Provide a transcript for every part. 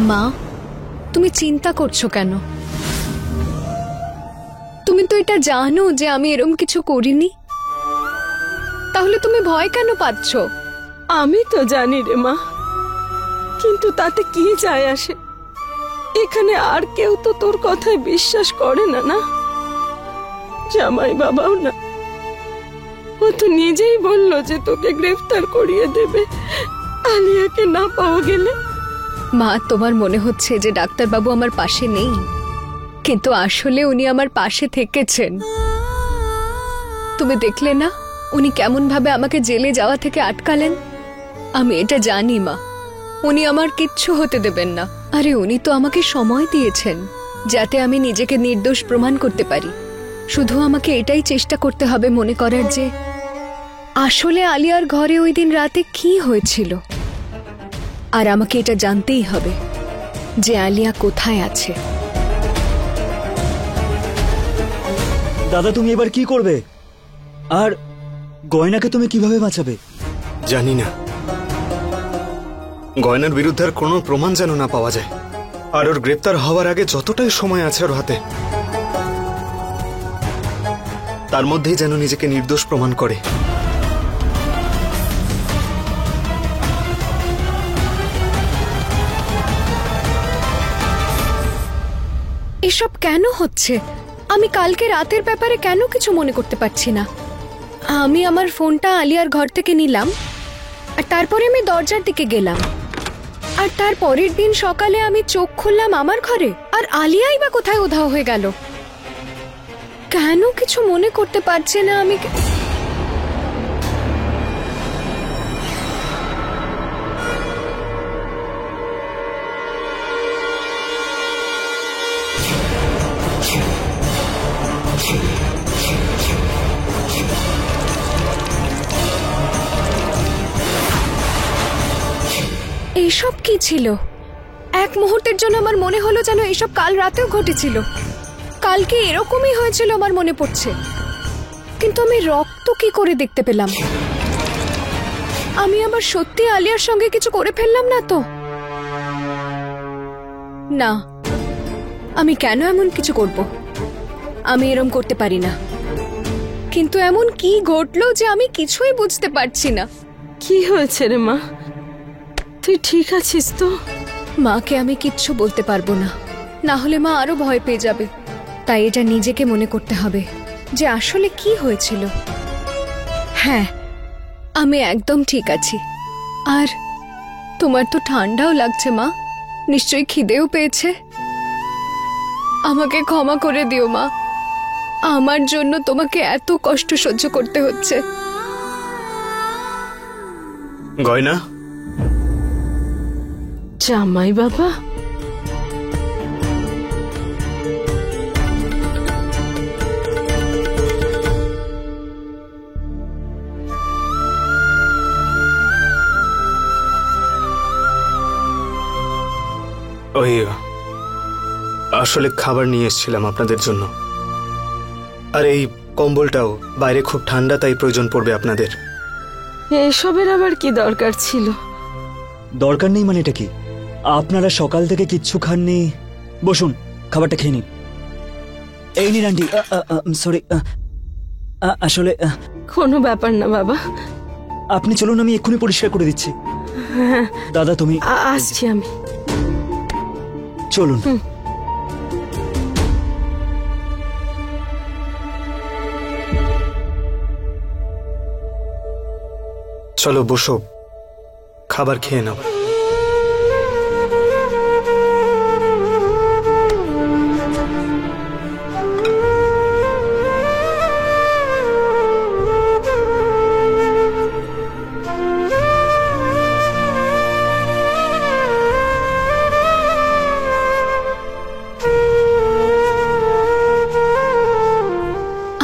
মা, তুমি চিন্তা করছো কেন? তুমি তো এটা জানো যে আমি এরকম কিছু করিনি, তাহলে তুমি ভয় কেন পাচ্ছ? আমি তো জানি রে মা, কিন্তু তাতে কি যায় আসে? এখানে আর কেউ তো তোর কথায় বিশ্বাস করে না, না জামাই বাবাও না। ও তো নিজেই বললো যে তোকে গ্রেফতার করিয়ে দেবে আলিয়াকে না পাওয়া গেলে। মা, তোমার মনে হচ্ছে যে ডাক্তারবাবু আমার পাশে নেই, কিন্তু আসলে উনি আমার পাশে থেকেছেন। তুমি দেখলে না উনি কেমন ভাবে আমাকে জেলে যাওয়া থেকে আটকালেন। আমি এটা জানি মা, উনি আমার কিচ্ছু হতে দেবেন না। আরে উনি তো আমাকে সময় দিয়েছেন যাতে আমি নিজেকে নির্দোষ প্রমাণ করতে পারি। শুধু আমাকে এটাই চেষ্টা করতে হবে মনে করার যে আসলে আলিয়ার ঘরে ওই দিন রাতে কি হয়েছিল। আর আমাকে এটা জানতেই হবে যে আলিয়া কোথায় আছে। দাদা, তুমি এবার কি করবে? আর গয়নাকে তুমি কিভাবে বাঁচাবে? জানি না, গয়নার বিরুদ্ধে আর কোনো প্রমাণ যেন না পাওয়া যায়। আর ওর গ্রেপ্তার হওয়ার আগে যতটাই সময় আছে ওর হাতে, তার মধ্যেই যেন নিজেকে নির্দোষ প্রমাণ করে। এসব কেন হচ্ছে? আমি কালকে রাতের ব্যাপারে কেন কিছু মনে করতে পারছি না। আমি আমার ফোনটা আলিয়ার ঘর থেকে নিলাম, আর তারপরে আমি দরজার দিকে গেলাম, আর তার পরের দিন সকালে আমি চোখ খুললাম আমার ঘরে, আর আলিয়াই বা কোথায় উধাও হয়ে গেল। কেন কিছু মনে করতে পারছি না আমি। এইসব কি ছিল? এক মুহূর্তের জন্য আমার মনে হলো যেন এইসব কাল রাতেও ঘটেছিল। কালকে এরকমই হয়েছিল আমার মনে পড়ছে, কিন্তু আমি রক্ত কি করে দেখতে পেলাম? আমি আবার সত্যি আলিয়ার সঙ্গে কিছু করে ফেললাম না তো? না, আমি কেন এমন কিছু করব? আমি এরকম করতে পারি না। কিন্তু এমন কি ঘটলো যে আমি কিছুই বুঝতে পারছি না। কি হয়েছে রে মা? তুই ঠিক আছিস তো? মাকে আমি কিচ্ছু বলতে পারবো না, না হলে মা আরো ভয় পেয়ে যাবে। তাই এটা নিজেকে মনে করতে হবে যে আসলে কি হয়েছিল। হ্যাঁ, আমি একদম ঠিক আছি। আর তোমার তো ঠান্ডাও লাগছে মা, নিশ্চয়ই খিদেও পেয়েছে। আমাকে ক্ষমা করে দিও মা, আমার জন্য তোমাকে এত কষ্ট সহ্য করতে হচ্ছে। গয়না, জামাই বাবা, ওই আসলে খাবার নিয়ে এসেছিলাম আপনাদের জন্য। আর এই কম্বলটাও বাইরে খুব ঠান্ডা, তাই প্রয়োজন পড়বে আপনাদের। এসবের আবার কি দরকার ছিল? দরকার নেই মানে এটা কি? আপনারা সকাল থেকে কিচ্ছু খাননি। বসুন, খাবারটা খেয়ে নিন। এই নিন আন্টি। সরি, আসলে কোনো ব্যাপার না বাবা, আপনি চলুন, আমি এক্ষুনি পরিষ্কার করে দিচ্ছি। দাদা তুমি। আসছি আমি। চলুন। চলো বসো, খাবার খেয়ে নাও।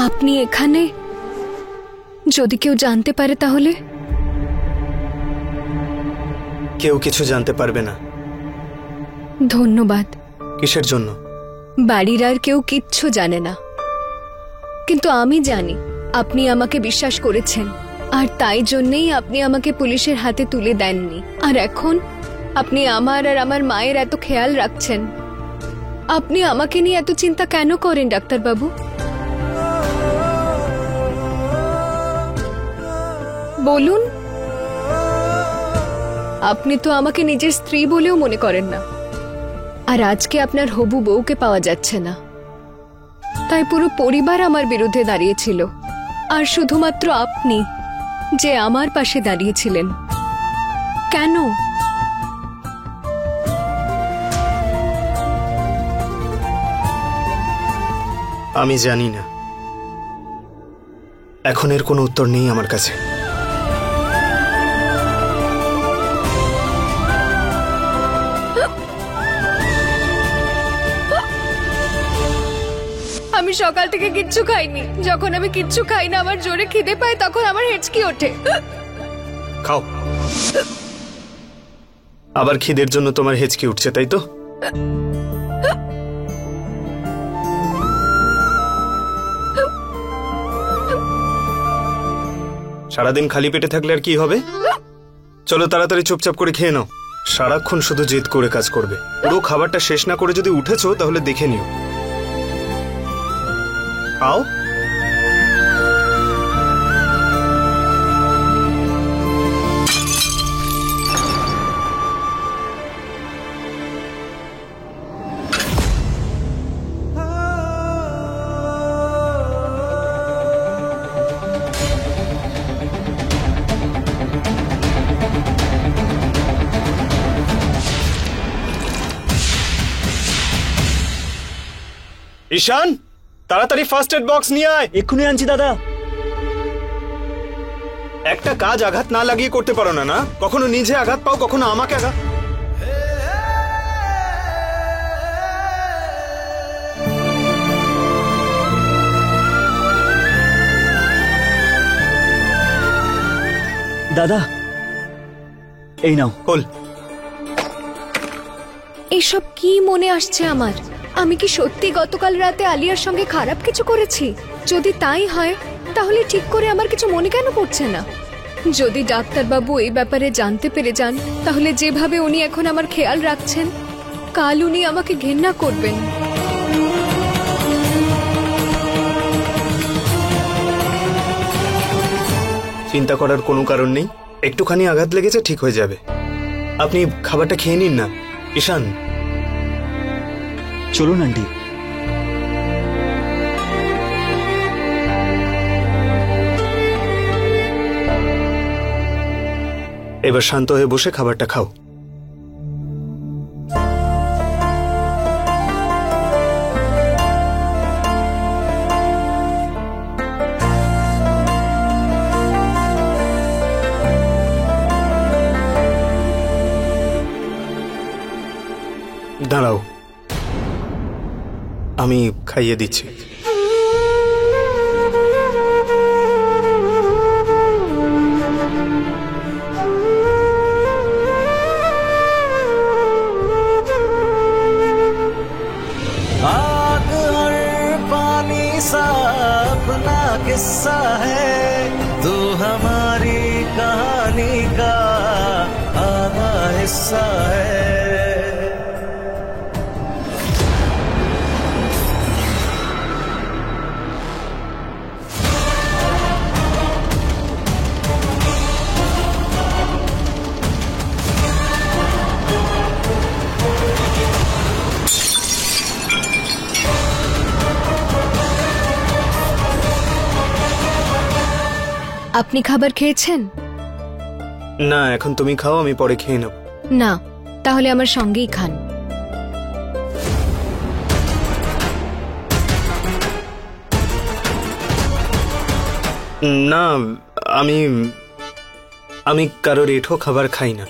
আপনি এখানে যদি কেউ জানতে পারে তাহলে? কেউ কিছু জানতে পারবে না। ধন্যবাদ। কিসের জন্য? বাড়ির আর কেউ কিচ্ছু জানে না, কিন্তু আমি জানি আপনি আমাকে বিশ্বাস করেছেন, আর তাই জন্যই আপনি আমাকে পুলিশের হাতে তুলে দেননি। আর এখন আপনি আমার আর আমার মায়ের এত খেয়াল রাখছেন, আপনি আমাকে নিয়ে এত চিন্তা কেন করেন ডাক্তারবাবু? বলুন। আপনি তো আমাকে নিজের স্ত্রী বলেও মনে করেন না, আর আজকে আপনার হবু বউকে পাওয়া যাচ্ছে না, তাই পুরো পরিবার আমার বিরুদ্ধে দাঁড়িয়েছিল, আর শুধুমাত্র আপনি যে আমার পাশে দাঁড়িয়েছিলেন। কেন? আমি জানি না, এখন এর কোনো উত্তর নেই আমার কাছে। আমি সকাল থেকে কিচ্ছু খাইনি। যখন আমি কিচ্ছু খাই না, আমার জোরে খিদে পায়, তখন আমার হেঁচকি ওঠে। খাও। আবার খিদের জন্য তোমার হেঁচকি উঠছে, তাই তো? সারাদিন খালি পেটে থাকলে আর কি হবে? চলো তাড়াতাড়ি চুপচাপ করে খেয়ে নাও। সারাক্ষণ শুধু জেদ করে কাজ করবে। পুরো খাবারটা শেষ না করে যদি উঠেছো তাহলে দেখে নিও। খাও। ঈশান, তাড়াতাড়ি ফার্স্ট এড বক্স নিয়ে আয়। এক্ষুনি আনছি দাদা। একটা কাজ আঘাত না লাগিয়ে করতে পারো না? কখনো নিজে আঘাত পাও, কখনো আমাকে আঘাত। দাদা এই নাও। খোল। এসব কি মনে আসছে আমার? আমি কি সত্যি গতকাল রাতে আলিয়ার সঙ্গে খারাপ কিছু করেছি? যদি তাই হয় তাহলে ঠিক করে আমার কিছু মনে কেন পড়ছে না? যদি ডাক্তারবাবু এই ব্যাপারে জানতে পেরে যান, তাহলে যেভাবে উনি এখন আমার খেয়াল রাখছেন, কাল উনি আমাকে ঘেন্না করবেন। চিন্তা করার কোনো কারণ নেই, একটুখানি আঘাত লেগেছে, ঠিক হয়ে যাবে। আপনি খাবারটা খেয়ে নিন না। ঈশান, চলুন আন্টি। এবার শান্ত হয়ে বসে খাবারটা খাও। দাঁড়াও, আমি খাইয়ে দিচ্ছি। आग और पानी सा अपना किस्सा है, तू हमारी कहानी का आधा हिस्सा है। আপনি খাবার খেয়েছেন? না, এখন তুমি খাও, আমি পরে খেয়ে নেব। না, তাহলে আমার সঙ্গেই খান। না, আমি আমি কারোর এঁঠো খাবার খাই না।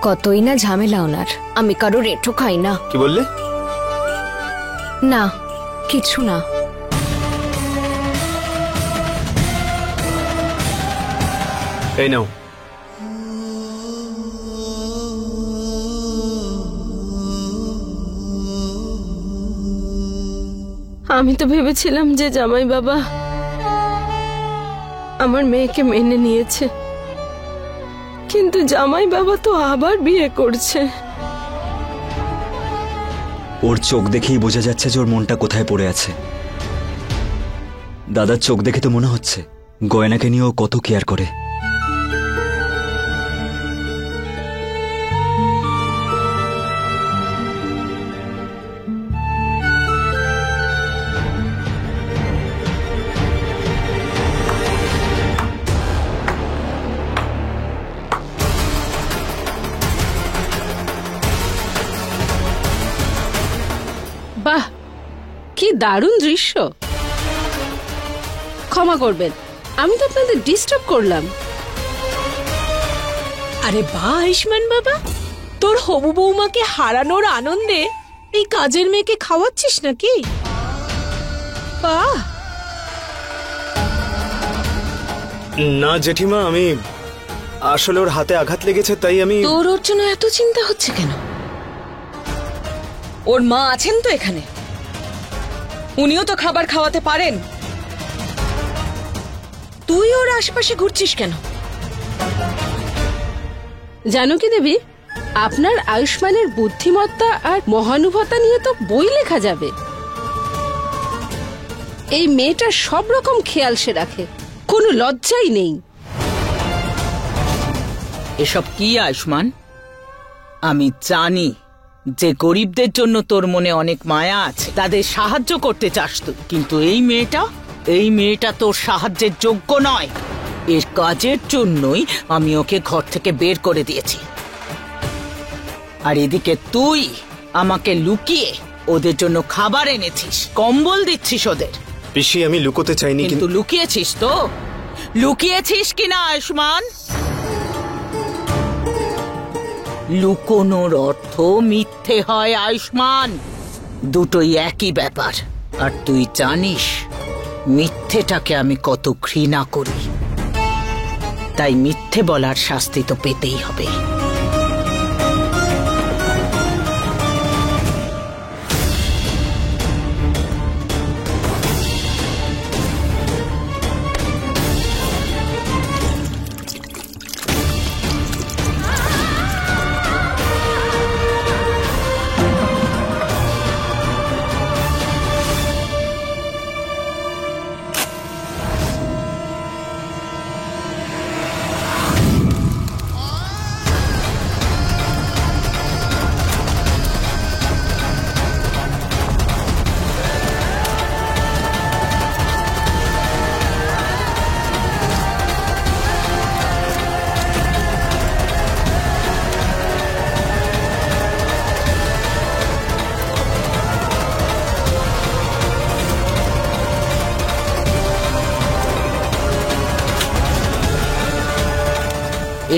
কতই না ঝামেলা ওনার। আমি কারোর এঁঠো খাই না। কি বললে? না, কিছু না। এই নাও। আমি তো ভেবেছিলাম যে জামাই বাবা আমার মেয়েকে মেনে নিয়েছে, কিন্তু জামাই বাবা তো আবার বিয়ে করছে। ওর চোখ দেখেই বোঝা যাচ্ছে যে ওর মনটা কোথায় পড়ে আছে। দাদার চোখ দেখে তো মনে হচ্ছে গয়নাকে নিয়ে ও কত কেয়ার করে। বাহ, কি দারুণ দৃশ্য। ক্ষমা করবেন, আমি তো আপনাদের ডিস্টার্ব করলাম। আরে বাহ আয়ুষ্মান বাবা, তোর হবু বৌমাকে হারানোর আনন্দে এই কাজের মেয়েকে খাওয়াচ্ছিস নাকি? বাহ। না জেঠিমা, আমি আসলে ওর হাতে আঘাত লেগেছে তাই আমি। তোর ওর জন্য এত চিন্তা হচ্ছে কেন? ওর মা আছেন তো এখানে, উনিও তো খাবার খাওয়াতে পারেন। তুই ওর আশেপাশে ঘুরছিস কেন? জানকী দেবী, আপনার আয়ুষ্মানের বুদ্ধিমত্তা আর মহানুভবতা নিয়ে তো বই লেখা যাবে। এই মেয়েটার সব রকম খেয়াল সে রাখে, কোনো লজ্জাই নেই। এসব কি আয়ুষ্মান? আমি জানি যে গরিবদের জন্য তোর মনে অনেক মায়া আছে, তাদের সাহায্য করতে চাস তুই, কিন্তু এই মেয়েটা তোর সাহায্যের যোগ্য নয়। এর কাজের জন্যই আমি ওকে ঘর থেকে বের করে দিয়েছি। আর এদিকে তুই আমাকে লুকিয়ে ওদের জন্য খাবার এনেছিস, কম্বল দিচ্ছিস ওদের। পিসি, আমি লুকোতে চাইনি, কিন্তু লুকিয়েছিস তো, লুকিয়েছিস কিনা আয়ুষ্মান? লুকোনোর অর্থ মিথ্যে হয় আয়ুষ্মান, দুটোই একই ব্যাপার। আর তুই জানিস মিথ্যেটাকে আমি কত ঘৃণা করি, তাই মিথ্যে বলার শাস্তি তো পেতেই হবে।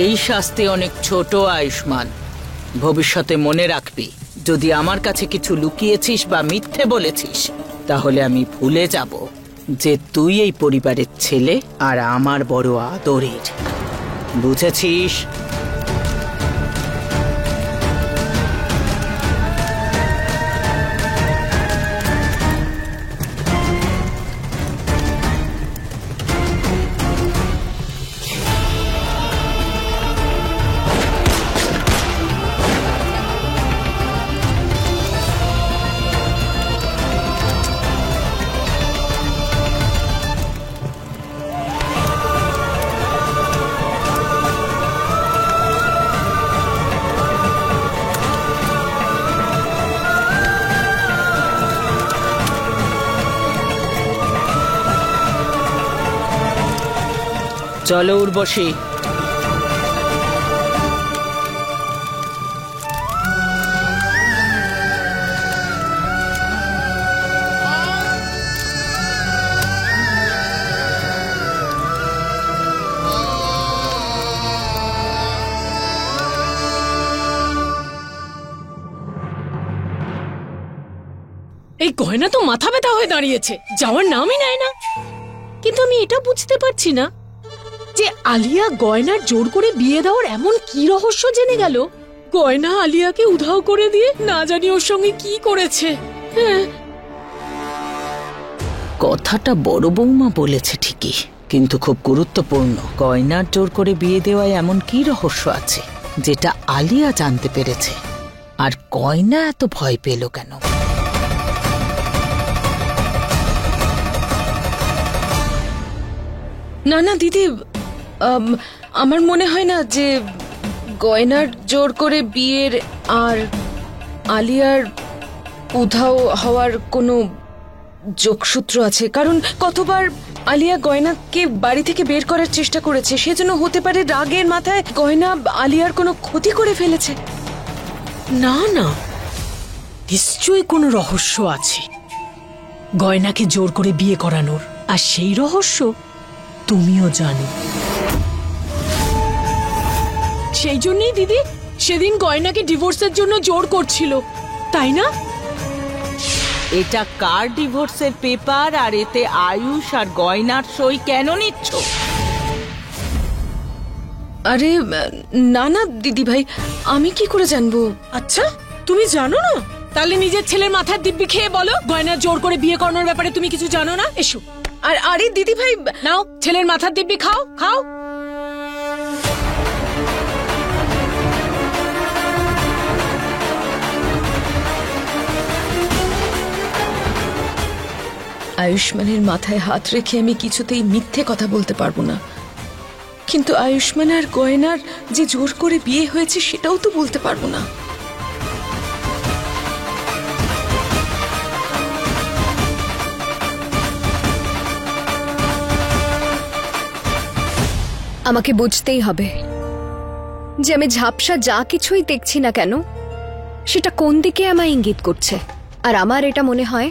এই শাস্তি অনেক ছোট আয়ুষ্মান, ভবিষ্যতে মনে রাখবি, যদি আমার কাছে কিছু লুকিয়েছিস বা মিথ্যে বলেছিস তাহলে আমি ভুলে যাব যে তুই এই পরিবারের ছেলে আর আমার বড় আদরের। বুঝেছিস? চলো উর্বশী। এই গয়না তো মাথা ব্যথা হয়ে দাঁড়িয়েছে, যাওয়ার নামই নেয় না। কিন্তু আমি এটা বুঝতে পারছি না যে আলিয়া গয়নার জোর করে বিয়ে দেওয়ার এমন কি রহস্য জেনে গেল। গয়না আলিয়াকে উধাও করে দিয়ে না জানি ওর সঙ্গে কি করেছে। হ্যাঁ, কথাটা বড় বৌমা বলেছে ঠিকই, কিন্তু খুব গুরুত্বপূর্ণ। গয়নার জোর করে বিয়ে দেওয়ায় এমন কি রহস্য আছে যেটা আলিয়া জানতে পেরেছে? আর গয়না এত ভয় পেল কেন? না না দিদি, আমার মনে হয় না যে গয়নার জোর করে বিয়ের আর আলিয়ার উধাও হওয়ার কোনো যোগসূত্র আছে। কারণ কতবার আলিয়া গয়নাকে বাড়ি থেকে বের করার চেষ্টা করেছে, সেজন্য হতে পারে রাগের মাথায় গয়না আলিয়ার কোনো ক্ষতি করে ফেলেছে। না না, নিশ্চয়ই কোনো রহস্য আছে গয়নাকে জোর করে বিয়ে করানোর, আর সেই রহস্য তুমিও জানো। সেই জন্যই দিদি সেদিন গয়নাকে ডিভোর্সের জন্য জোর করছিল, তাই না? এটা কার ডিভোর্সের পেপার? আর এতে আয়ুষ আর গয়নার সই কেন নিচ্ছ? আরে না না দিদি ভাই, আমি কি করে জানবো? আচ্ছা, তুমি জানো না? তাহলে নিজের ছেলের মাথার দিব্যি খেয়ে বলো গয়না জোর করে বিয়ে করানোর ব্যাপারে তুমি কিছু জানো না। এসো। আর আরে দিদি ভাই, নাও ছেলের মাথার দিব্যি খাও, খাও। আয়ুষ্মানের মাথায় হাত রেখে আমি কিছুতেই মিথ্যে কথা বলতে পারবো না, কিন্তু আয়ুষ্মান আর গয়নার যে জোর করে বিয়ে হয়েছে সেটাও তো বলতে পারবো না। আমাকে বুঝতেই হবে যে আমি ঝাপসা যা কিছুই দেখছি না কেন সেটা কোন দিকে আমায় ইঙ্গিত করছে। আর আমার এটা মনে হয়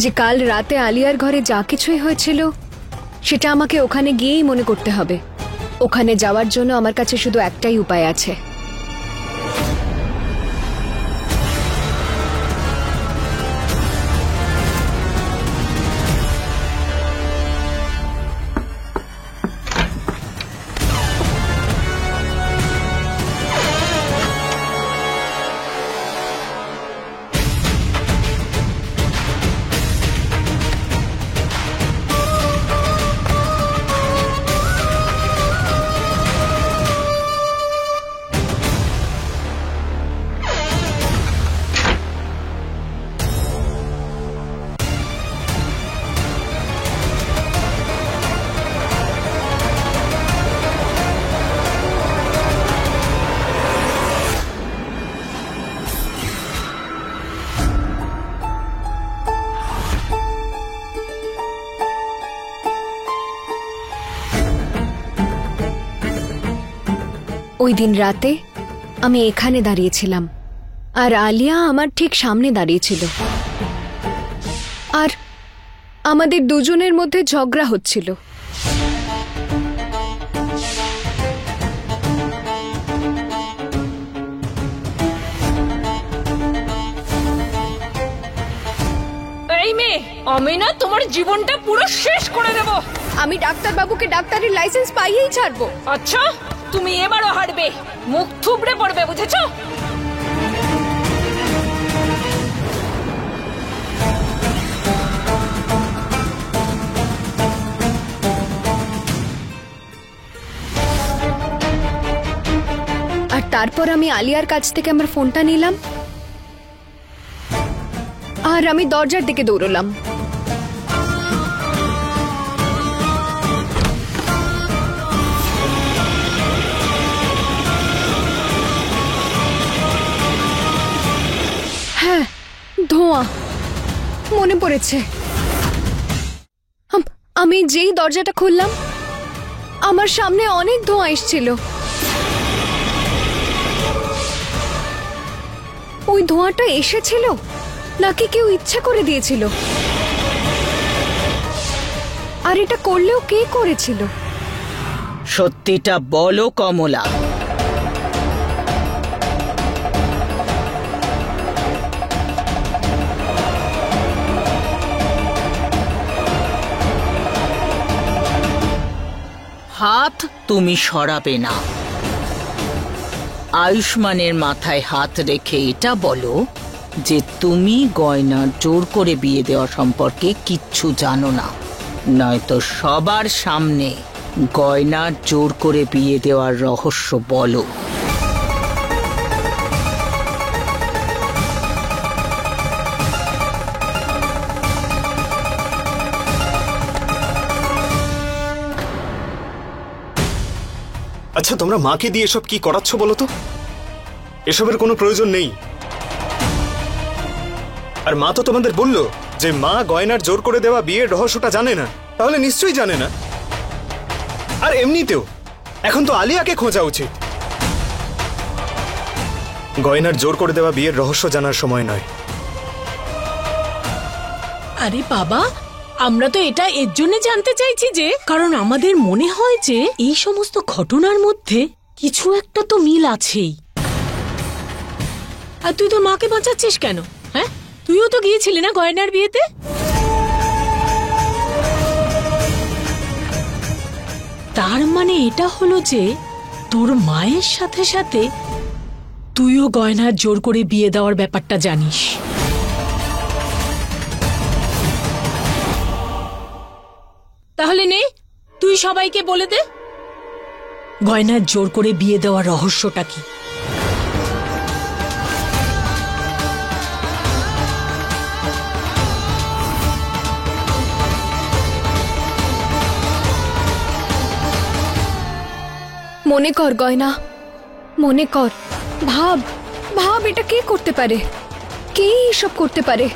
যে কাল রাতে আলিয়ার ঘরে যা কিছুই হয়েছিল সেটা আমাকে ওখানে গিয়েই মনে করতে হবে। ওখানে যাওয়ার জন্য আমার কাছে শুধু একটাই উপায় আছে। ওই দিন রাতে আমি এখানে দাঁড়িয়েছিলাম আর আলিয়া আমার ঠিক সামনে দাঁড়িয়েছিল, আর আমাদের দুজনের মধ্যে ঝগড়া হচ্ছিল। এই মেয়ে, আমি না তোমার জীবনটা পুরো শেষ করে দেব। আমি ডাক্তারবাবুকে ডাক্তারের লাইসেন্স পাইয়েই ছাড়বো। আচ্ছা, তুমি এবারও হারবে, মুখ থুবড়ে পড়বে, বুঝেছো? আর তারপর আমি আলিয়ার কাছ থেকে আমার ফোনটা নিলাম আর আমি দরজার দিকে দৌড়লাম। হ্যাঁ, ধোঁয়া মনে পড়েছে। আমি যেই দরজাটা খুললাম আমার সামনে অনেক ধোঁয়া এসেছিল। ওই ধোঁয়াটা এসেছিল নাকি কেউ ইচ্ছা করে দিয়েছিল? আর এটা করলেও কে করেছিল? সত্যিটা বলো কমলা। হাত তুমি সরাবে না। আয়ুষ্মানের মাথায় হাত রেখে এটা বলো যে তুমি গয়নার জোর করে বিয়ে দেওয়া সম্পর্কে কিচ্ছু জানো না। নয়তো সবার সামনে গয়নার জোর করে বিয়ে দেওয়ার রহস্য বলো। আচ্ছা, তোমরা মাকে দিয়ে এসব কি করাচ্ছ বলো তো? এসবের কোনো প্রয়োজন নেই। আর মা তো তোমাদের বললো যে মা গয়নার জোর করে দেওয়া বিয়ের রহস্যটা জানে না। তাহলে নিশ্চয়ই জানে না। আর এমনিতেও এখন তো আলিয়াকে খোঁজা উচিত। গয়নার জোর করে দেওয়া বিয়ের রহস্য জানার সময় নয়। আরে বাবা, আমরা তো এটা এর জন্য জানতে চাইছি যে কারণ আমাদের মনে হয় যে এই সমস্ত ঘটনার মধ্যে কিছু একটা তো মিল আছেই। আর তুই তোর মাকে বাঁচাচ্ছিস কেন? হ্যাঁ, তুইও তো গিয়েছিলি না গয়নার বিয়েতে? তার মানে এটা হলো যে তোর মায়ের সাথে সাথে তুইও গয়নার জোর করে বিয়ে দেওয়ার ব্যাপারটা জানিস। তাহলে নে, তুই সবাইকে বলে দে গয়নার জোর করে বিয়ে দেওয়ার রহস্যটা কি। মনে কর গয়না, মনে কর, ভাব ভাব এটা কে করতে পারে, কে এসব করতে পারে।